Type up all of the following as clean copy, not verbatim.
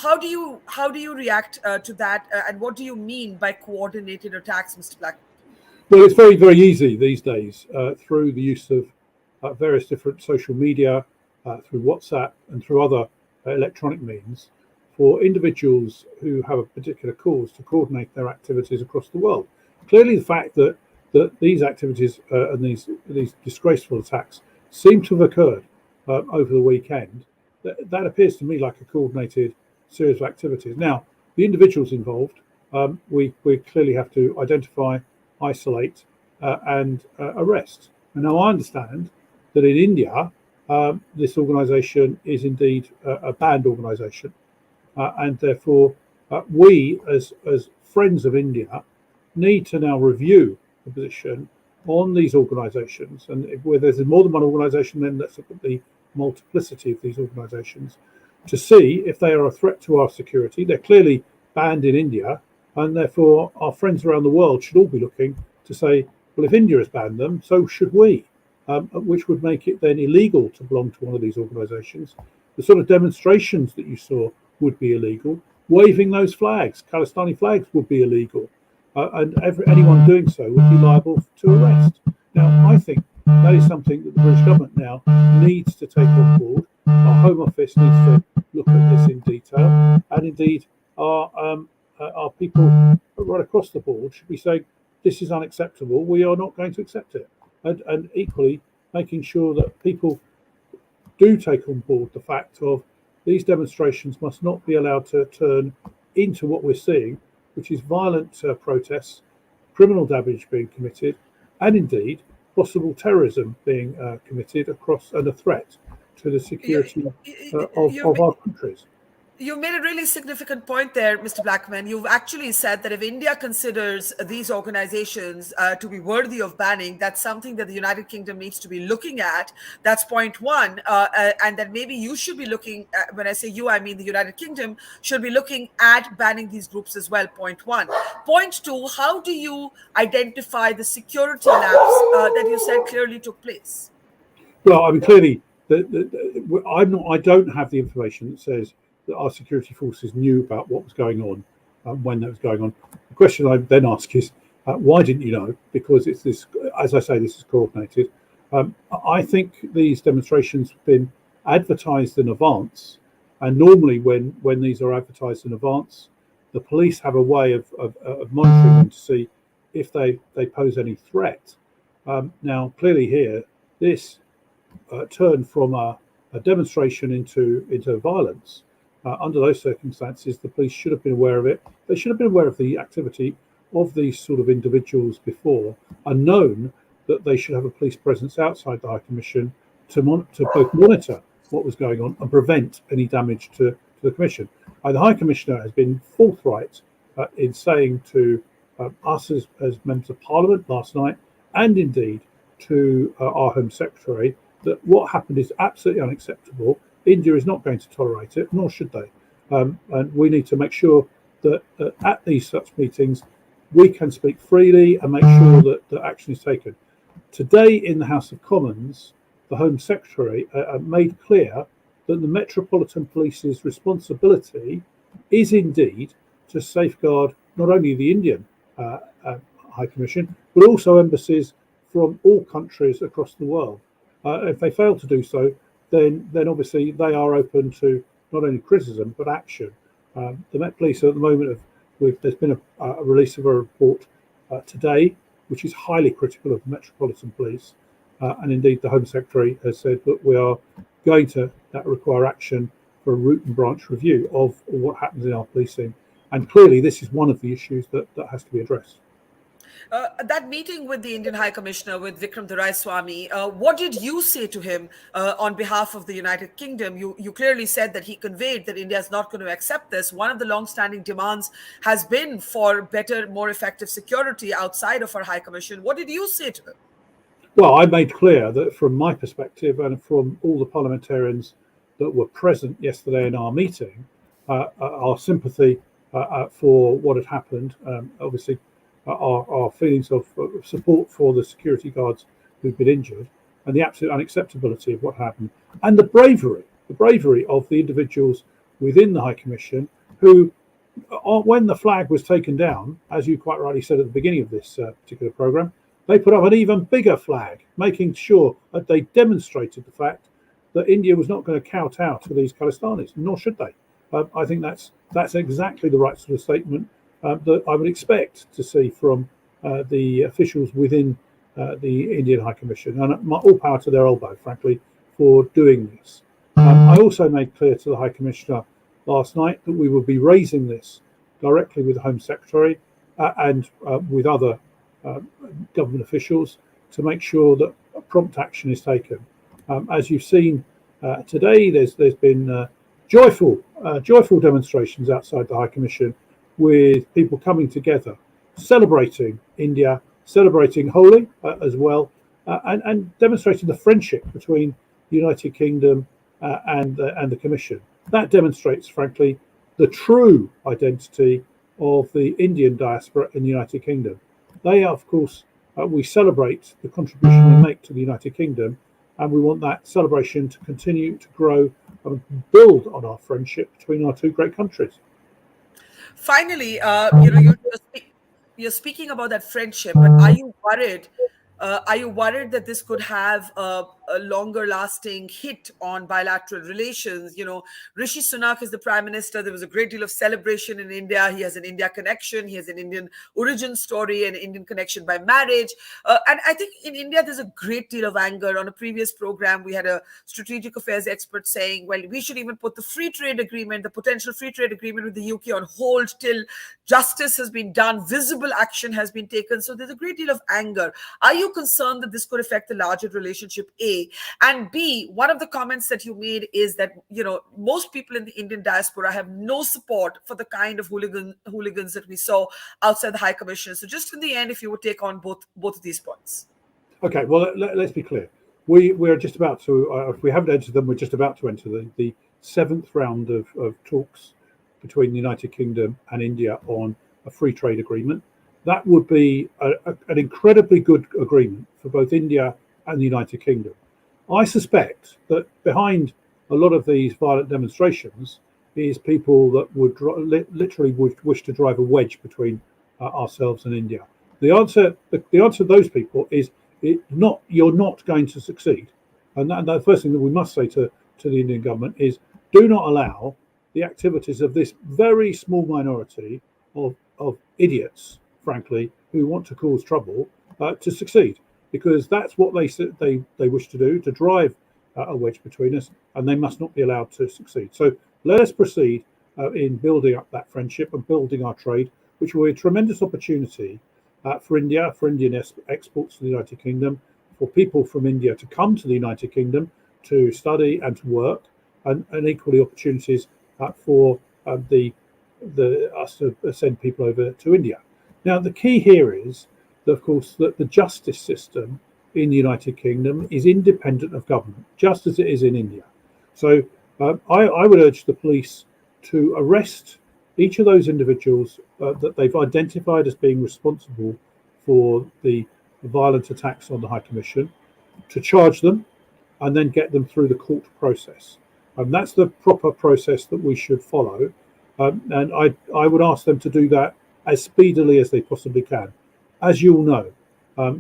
how do you react to that, and what do you mean by coordinated attacks, Mr. Black? Well, it's very, very easy these days through the use of various different social media, through WhatsApp and through other electronic means, for individuals who have a particular cause to coordinate their activities across the world. Clearly, the fact that these activities and these disgraceful attacks seem to have occurred over the weekend, that appears to me like a coordinated series of activities. Now, the individuals involved, we clearly have to identify, isolate, and arrest. And now I understand that in India, this organisation is indeed a banned organisation, and therefore we, as friends of India, need to now review the position on these organisations. And where there's more than one organisation, then let's look at the multiplicity of these organisations to see if they are a threat to our security. They're clearly banned in India, and therefore our friends around the world should all be looking to say, well, if India has banned them, so should we, which would make it then illegal to belong to one of these organisations. The sort of demonstrations that you saw would be illegal. Waving those flags, Khalistani flags, would be illegal. And anyone doing so would be liable to arrest. Now, I think that is something that the British government now needs to take on board. Our Home Office needs to look at this in detail, and indeed our people right across the board should be saying, this is unacceptable, we are not going to accept it. And equally, making sure that people do take on board the fact of these demonstrations must not be allowed to turn into what we're seeing, which is violent protests, criminal damage being committed, and indeed possible terrorism being committed across, and a threat to the security of our countries. You made a really significant point there, Mr. Blackman. You've actually said that if India considers these organizations to be worthy of banning, that's something that the United Kingdom needs to be looking at. That's point one. And that maybe you should be looking at, when I say you, I mean the United Kingdom, should be looking at banning these groups as well, point one. Point two, how do you identify the security lapse that you said clearly took place? Well, I mean, clearly, I don't have the information that says that our security forces knew about what was going on when that was going on. The question I then ask is, why didn't you know? Because it's this, as I say, this is coordinated. I think these demonstrations have been advertised in advance, and normally when these are advertised in advance, the police have a way of monitoring them to see if they pose any threat. Now, clearly here, this turned from a demonstration into violence. Under those circumstances, the police should have been aware of it. They should have been aware of the activity of these sort of individuals before, and known that they should have a police presence outside the High Commission to both monitor what was going on and prevent any damage to the Commission. The High Commissioner has been forthright in saying to us as members of Parliament last night, and indeed to our Home Secretary, that what happened is absolutely unacceptable. India is not going to tolerate it, nor should they. And we need to make sure that at these such meetings, we can speak freely and make sure that action is taken. Today in the House of Commons, the Home Secretary made clear that the Metropolitan Police's responsibility is indeed to safeguard not only the Indian High Commission, but also embassies from all countries across the world. If they fail to do so, then obviously they are open to not only criticism but action. The Met Police at the moment there's been a release of a report today, which is highly critical of the Metropolitan Police, and indeed the Home Secretary has said that we are going to require action for a root and branch review of what happens in our policing, and clearly this is one of the issues that has to be addressed. That meeting with the Indian High Commissioner, with Vikram Doraiswamy, what did you say to him on behalf of the United Kingdom? You clearly said that he conveyed that India is not going to accept this. One of the long-standing demands has been for better, more effective security outside of our High Commission. What did you say to him? Well, I made clear that from my perspective and from all the parliamentarians that were present yesterday in our meeting, our sympathy for what had happened, obviously, our feelings of support for the security guards who've been injured, and the absolute unacceptability of what happened, and the bravery of the individuals within the High Commission who, when the flag was taken down, as you quite rightly said at the beginning of this particular programme, they put up an even bigger flag, making sure that they demonstrated the fact that India was not going to kowtow to these Khalistanis, nor should they. I think that's exactly the right sort of statement that I would expect to see from the officials within the Indian High Commission, and all power to their elbow, frankly, for doing this. I also made clear to the High Commissioner last night that we will be raising this directly with the Home Secretary and with other government officials to make sure that prompt action is taken. As you've seen today, there's been joyful demonstrations outside the High Commission with people coming together, celebrating India, celebrating Holi as well, and demonstrating the friendship between the United Kingdom and the Commission. That demonstrates, frankly, the true identity of the Indian diaspora in the United Kingdom. They are, of course, we celebrate the contribution they make to the United Kingdom, and we want that celebration to continue to grow and build on our friendship between our two great countries. Finally, you're speaking about that friendship, but are you worried? Are you worried that this could have a longer-lasting hit on bilateral relations? Rishi Sunak is the Prime Minister. There was a great deal of celebration in India. He has an India connection. He has an Indian origin story, an Indian connection by marriage. And I think in India, there's a great deal of anger. On a previous program, we had a strategic affairs expert saying, well, we should even put the free trade agreement, the potential free trade agreement with the UK on hold till justice has been done, visible action has been taken. So there's a great deal of anger. Are you concerned that this could affect the larger relationship, A? And B, one of the comments that you made is that, most people in the Indian diaspora have no support for the kind of hooligans that we saw outside the High Commission. So just in the end, if you would take on both of these points. Okay, well, let's be clear. We're just about to, if we haven't entered them, we're just about to enter the seventh round of talks between the United Kingdom and India on a free trade agreement. That would be an incredibly good agreement for both India and the United Kingdom. I suspect that behind a lot of these violent demonstrations is people that would literally wish to drive a wedge between ourselves and India. The answer to those people is you're not going to succeed. And the first thing that we must say to the Indian government is do not allow the activities of this very small minority of idiots, frankly, who want to cause trouble to succeed, because that's what they wish to do, to drive a wedge between us, and they must not be allowed to succeed. So let us proceed in building up that friendship and building our trade, which will be a tremendous opportunity for India, for Indian exports to the United Kingdom, for people from India to come to the United Kingdom to study and to work, and equally opportunities for us to send people over to India. Now, the key here is, of course, that the justice system in the United Kingdom is independent of government, just as it is in India. So I would urge the police to arrest each of those individuals that they've identified as being responsible for the violent attacks on the High Commission, to charge them and then get them through the court process. That's the proper process that we should follow. And I would ask them to do that as speedily as they possibly can. As you all know,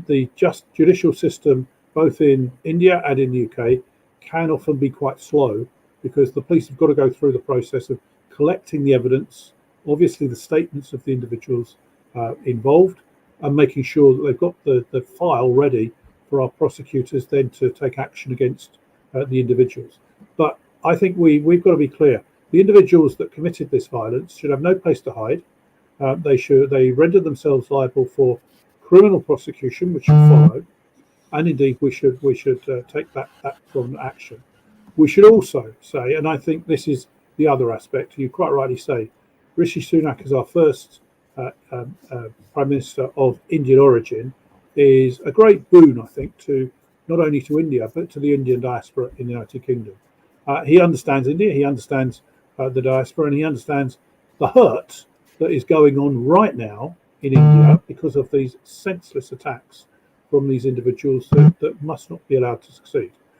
the judicial system, both in India and in the UK, can often be quite slow because the police have got to go through the process of collecting the evidence, obviously the statements of the individuals involved, and making sure that they've got the file ready for our prosecutors then to take action against the individuals. But I think we've got to be clear. The individuals that committed this violence should have no place to hide. They render themselves liable for criminal prosecution, which should follow, and indeed we should take that from action. We should also say, and I think this is the other aspect, you quite rightly say, Rishi Sunak is our first Prime Minister of Indian origin, is a great boon, I think, to not only to India but to the Indian diaspora in the United Kingdom. He understands India, he understands the diaspora, and he understands the hurt that is going on right now in India because of these senseless attacks from these individuals that must not be allowed to succeed.